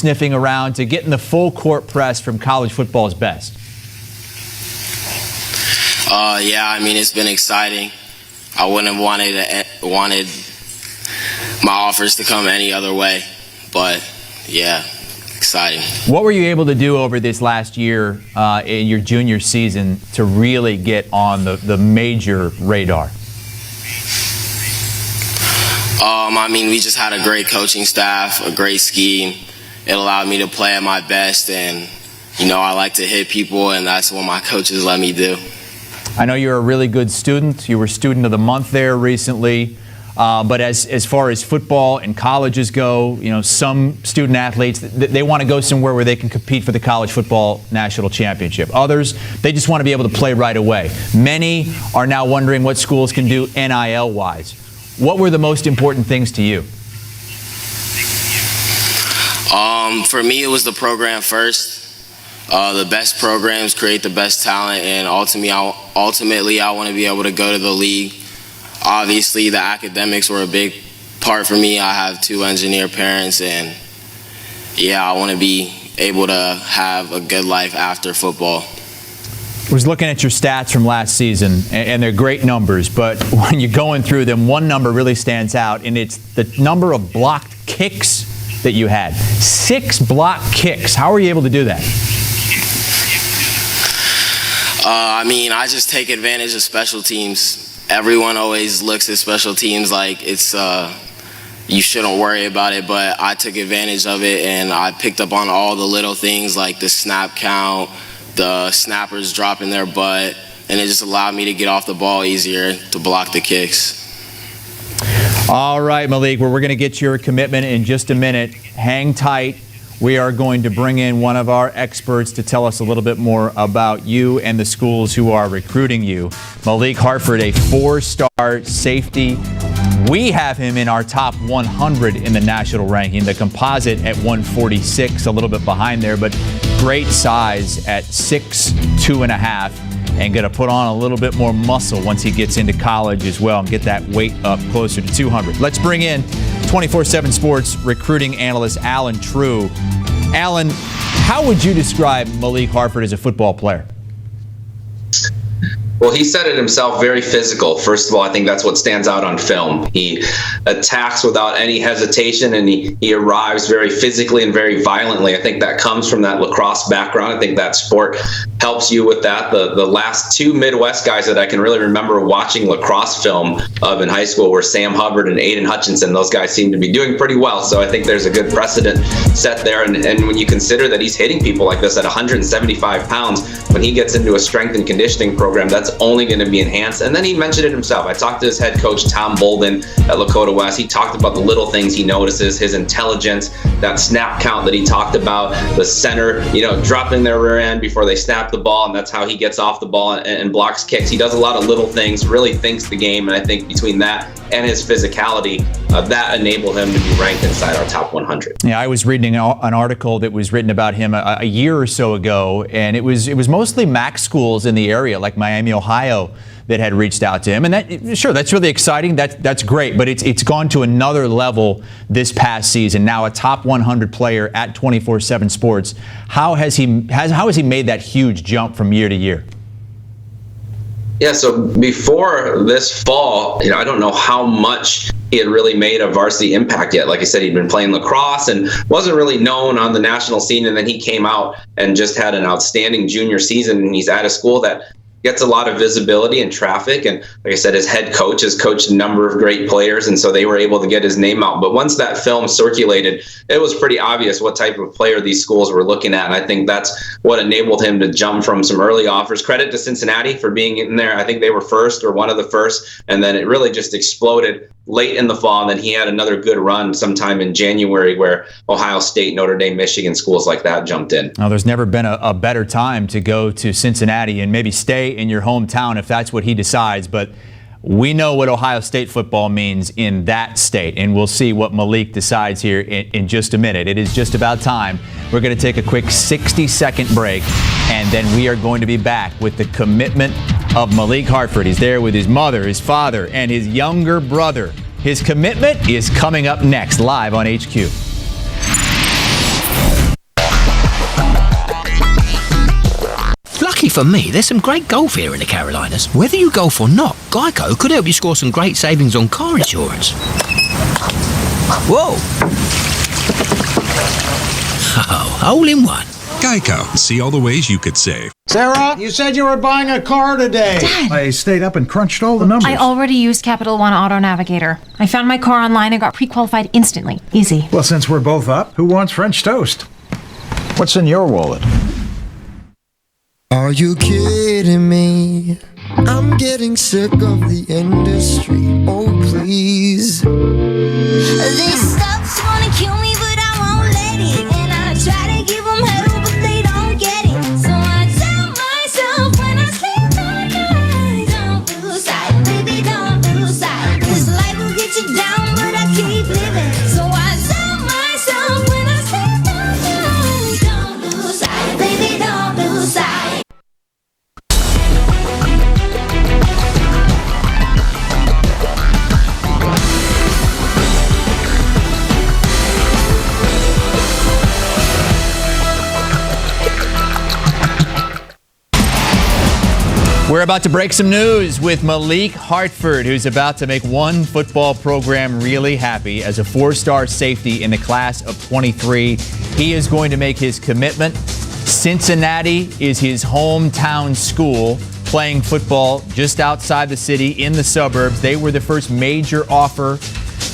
sniffing around to getting the full court press from college football's best? Yeah, I mean, it's been exciting. I wouldn't have wanted my offers to come any other way, but yeah, exciting. What were you able to do over this last year in your junior season to really get on the major radar? I mean, we just had a great coaching staff, a great scheme. It allowed me to play at my best, and, you know, I like to hit people, and that's what my coaches let me do. I know you're a really good student. You were Student of the Month there recently. But as far as football and colleges go, you know, some student athletes, they want to go somewhere where they can compete for the college football national championship. Others, they just want to be able to play right away. Many are now wondering what schools can do NIL-wise. What were the most important things to you? For me, it was the program first. The best programs create the best talent, and ultimately I want to be able to go to the league. Obviously, the academics were a big part for me. I have 2 engineer parents, and yeah, I want to be able to have a good life after football. I was looking at your stats from last season, and they're great numbers, but when you're going through them, one number really stands out, and it's the number of blocked kicks that you had. 6 blocked kicks. How were you able to do that? I mean, I just take advantage of special teams. Everyone always looks at special teams like it's you shouldn't worry about it, but I took advantage of it, and I picked up on all the little things like the snap count, the snappers dropping their butt, and it just allowed me to get off the ball easier to block the kicks. All right, Malik, we're going to get your commitment in just a minute. Hang tight. We are going to bring in one of our experts to tell us a little bit more about you and the schools who are recruiting you. Malik Hartford, a 4-star safety. We have him in our top 100 in the national ranking. The composite at 146, a little bit behind there, but great size at 6'2½", and going to put on a little bit more muscle once he gets into college as well and get that weight up closer to 200. Let's bring in 24/7 Sports recruiting analyst Alan True. Alan, how would you describe Malik Hartford as a football player? Well, he said it himself, very physical. First of all, I think that's what stands out on film. He attacks without any hesitation, and he arrives very physically and very violently. I think that comes from that lacrosse background. I think that sport helps you with that. The last 2 Midwest guys that I can really remember watching lacrosse film of in high school were Sam Hubbard and Aiden Hutchinson. Those guys seem to be doing pretty well, so I think there's a good precedent set there. And when you consider that he's hitting people like this at 175 pounds, when he gets into a strength and conditioning program, that's only going to be enhanced. And then he mentioned it himself. I talked to his head coach, Tom Bolden, at Lakota West. He talked about the little things he notices, his intelligence, that snap count that he talked about, the center, dropping their rear end before they snap the ball, and that's how he gets off the ball and blocks kicks. He does a lot of little things, really thinks the game, and I think between that and his physicality, that enabled him to be ranked inside our top 100. Yeah, I was reading an article that was written about him a year or so ago, and it was mostly MAC schools in the area, like Miami, Ohio, that had reached out to him. And that's really exciting. That's great, but it's gone to another level this past season. Now a top 100 player at 24/7 Sports. How has he made that huge jump from year to year? Yeah, so before this fall, I don't know how much he had really made a varsity impact yet. Like I said, he'd been playing lacrosse and wasn't really known on the national scene. And then he came out and just had an outstanding junior season. And he's at a school that gets a lot of visibility and traffic. And like I said, his head coach has coached a number of great players, and so they were able to get his name out. But once that film circulated, it was pretty obvious what type of player these schools were looking at. And I think that's what enabled him to jump from some early offers. Credit to Cincinnati for being in there. I think they were first or one of the first. And then it really just exploded late in the fall. And then he had another good run sometime in January where Ohio State, Notre Dame, Michigan, schools like that jumped in. Well, there's never been a better time to go to Cincinnati and maybe stay in your hometown if that's what he decides. But we know what Ohio State football means in that state, and we'll see what Malik decides here in just a minute. It is just about time. We're going to take a quick 60-second break, and then we are going to be back with the commitment of Malik Hartford. He's there with his mother, his father, and his younger brother. His commitment is coming up next, live on HQ. for me, there's some great golf here in the Carolinas. Whether you golf or not, Geico could help you score some great savings on car insurance. Whoa! Oh, hole in one. Geico. See all the ways you could save. Sarah, you said you were buying a car today. Dad. I stayed up and crunched all the numbers. I already used Capital One Auto Navigator. I found my car online and got pre-qualified instantly. Easy. Well, since we're both up, who wants French toast? What's in your wallet? Are you kidding me? I'm getting sick of the industry. Oh, please. These stuffs wanna kill me, but I won't let it. And I try to give them hell, but they don't get it. So I tell myself when I sleep at night, don't lose sight, baby, don't lose sight. This life will get you down, but I keep living. So I tell myself when I sleep at night, don't lose sight, baby, don't lose sight. We're about to break some news with Malik Hartford, who's about to make one football program really happy. As a 4-star safety in the class of 23, he is going to make his commitment. Cincinnati is his hometown school, playing football just outside the city in the suburbs. They were the first major offer,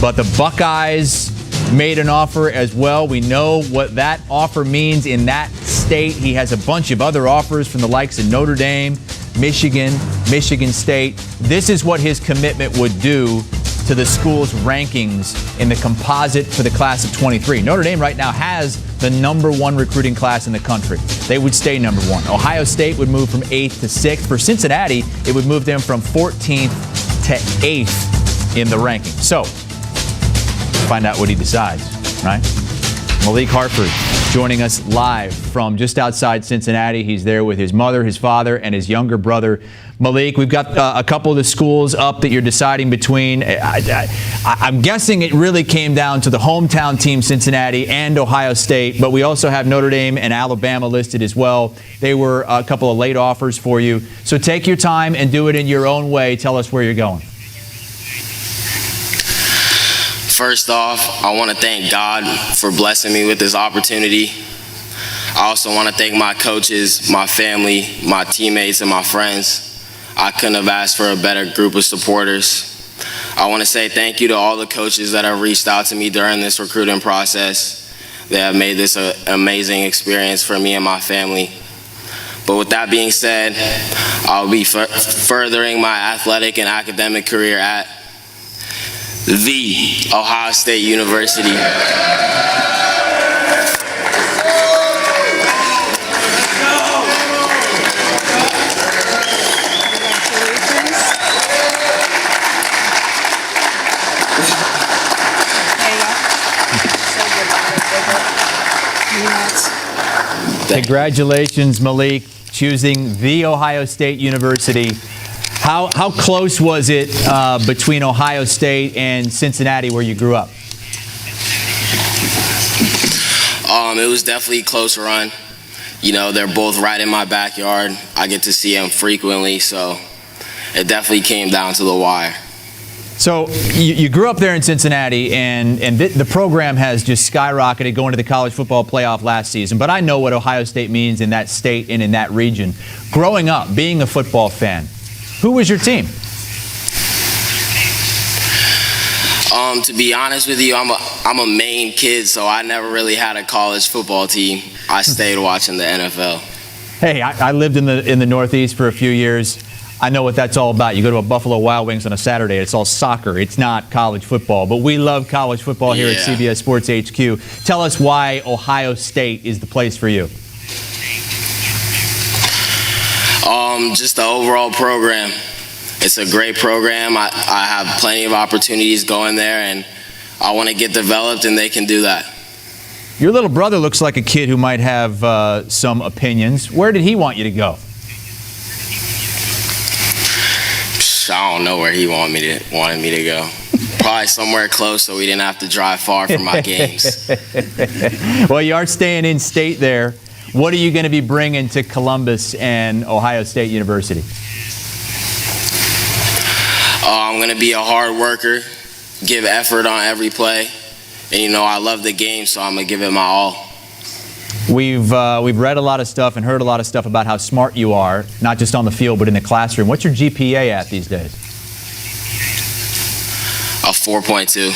but the Buckeyes made an offer as well. We know what that offer means in that state. He has a bunch of other offers from the likes of Notre Dame, Michigan, Michigan State. This is what his commitment would do to the school's rankings in the composite for the class of 23. Notre Dame right now has the #1 recruiting class in the country. They would stay #1. Ohio State would move from 8th to 6th. For Cincinnati, it would move them from 14th to 8th in the ranking. So, find out what he decides, right? Malik Hartford joining us live from just outside Cincinnati. He's there with his mother, his father, and his younger brother. Malik, we've got a couple of the schools up that you're deciding between. I'm guessing it really came down to the hometown team, Cincinnati, and Ohio State, but we also have Notre Dame and Alabama listed as well. They were a couple of late offers for you. So take your time and do it in your own way. Tell us where you're going. First off, I want to thank God for blessing me with this opportunity. I also want to thank my coaches, my family, my teammates, and my friends. I couldn't have asked for a better group of supporters. I want to say thank you to all the coaches that have reached out to me during this recruiting process. They have made this an amazing experience for me and my family. But with that being said, I'll be furthering my athletic and academic career at the Ohio State University. Congratulations, Malik, choosing the Ohio State University. How close was it between Ohio State and Cincinnati, where you grew up? It was definitely a close run. You know, they're both right in my backyard. I get to see them frequently, so it definitely came down to the wire. So you grew up there in Cincinnati, and the program has just skyrocketed going to the college football playoff last season. But I know what Ohio State means in that state and in that region. Growing up, being a football fan, who was your team? To be honest with you, I'm a Maine kid, so I never really had a college football team. I stayed watching the NFL. Hey, I lived in the Northeast for a few years. I know what that's all about. You go to a Buffalo Wild Wings on a Saturday, it's all soccer. It's not college football. But we love college football here at CBS Sports HQ. Tell us why Ohio State is the place for you. Just the overall program. It's a great program. I have plenty of opportunities going there, and I want to get developed, and they can do that. Your little brother looks like a kid who might have some opinions. Where did he want you to go? I don't know where he wanted me to go. Probably somewhere close so we didn't have to drive far for my games. Well, you are staying in state there. what are you going to be bringing to Columbus and Ohio State University? I'm going to be a hard worker, give effort on every play. And, I love the game, so I'm going to give it my all. We've read a lot of stuff and heard a lot of stuff about how smart you are, not just on the field, but in the classroom. What's your GPA at these days? A 4.2.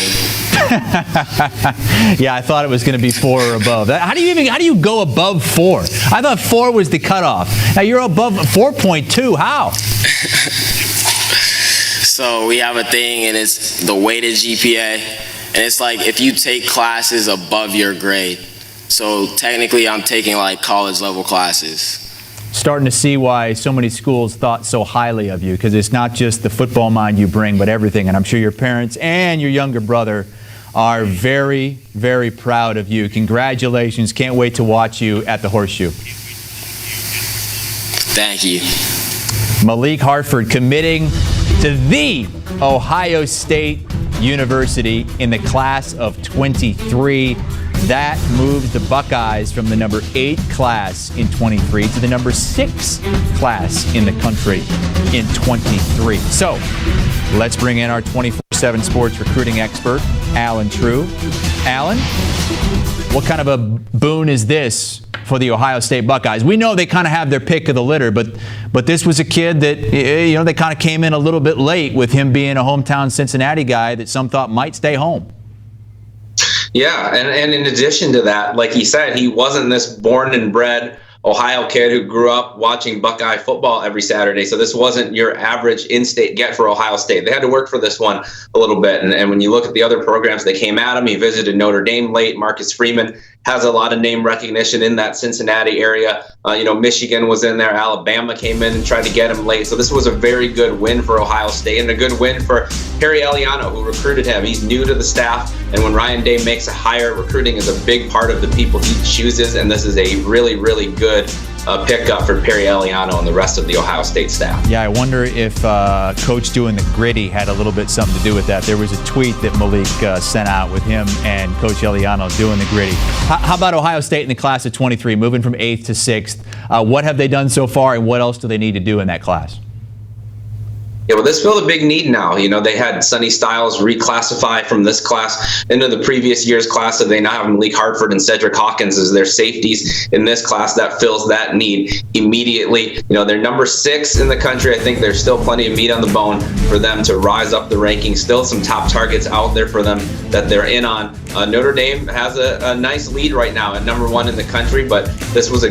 Yeah, I thought it was going to be 4 or above. How do you go above 4? I thought 4 was the cutoff. Now you're above 4.2. How? So we have a thing, and it's the weighted GPA. And it's like if you take classes above your grade. So technically I'm taking like college level classes. Starting to see why so many schools thought so highly of you, because it's not just the football mind you bring, but everything. And I'm sure your parents and your younger brother are very, very proud of you. Congratulations. Can't wait to watch you at the Horseshoe. Thank you. Malik Hartford committing to the Ohio State University in the class of 23. That moves the Buckeyes from the number 8 class in 23 to the number 6 class in the country in 23. So let's bring in our 24/7 sports recruiting expert, Alan True. Alan, what kind of a boon is this for the Ohio State Buckeyes? We know they kind of have their pick of the litter, but this was a kid that, they kind of came in a little bit late with him being a hometown Cincinnati guy that some thought might stay home. Yeah, and in addition to that, like he said, he wasn't this born and bred Ohio kid who grew up watching Buckeye football every Saturday. So this wasn't your average in-state get for Ohio State. They had to work for this one a little bit. And when you look at the other programs that came at him, he visited Notre Dame late. Marcus Freeman has a lot of name recognition in that Cincinnati area. Michigan was in there. Alabama came in and tried to get him late. So this was a very good win for Ohio State and a good win for Perry Eliano, who recruited him. He's new to the staff. And when Ryan Day makes a hire, recruiting is a big part of the people he chooses. And this is a really, really good pickup for Perry Eliano and the rest of the Ohio State staff. Yeah, I wonder if Coach doing the gritty had a little bit something to do with that. There was a tweet that Malik sent out with him and Coach Eliano doing the gritty. How about Ohio State in the class of 23, moving from 8th to 6th? What have they done so far, and what else do they need to do in that class? Yeah, well, this filled a big need now. They had Sonny Styles reclassify from this class into the previous year's class, so they now have Malik Hartford and Cedric Hawkins as their safeties in this class. That fills that need immediately. They're number 6 in the country. I think there's still plenty of meat on the bone for them to rise up the rankings. Still some top targets out there for them that they're in on. Notre Dame has a nice lead right now at number 1 in the country, but this was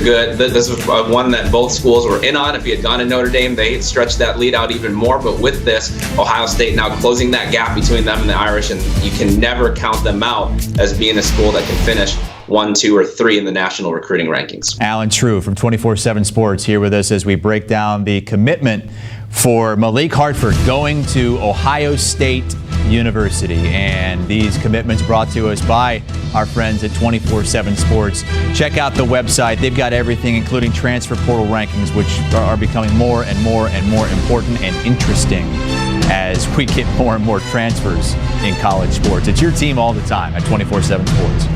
one that both schools were in on. If he had gone to Notre Dame, they stretched that lead out even more. But with this, Ohio State now closing that gap between them and the Irish, and you can never count them out as being a school that can finish 1, 2, or 3 in the national recruiting rankings. Alan True from 24/7 Sports here with us as we break down the commitment for Malik Hartford going to Ohio State University. And these commitments brought to us by our friends at 24/7 Sports. Check out the website. They've got everything, including transfer portal rankings, which are becoming more and more and more important and interesting as we get more and more transfers in college sports. It's your team all the time at 24/7 Sports.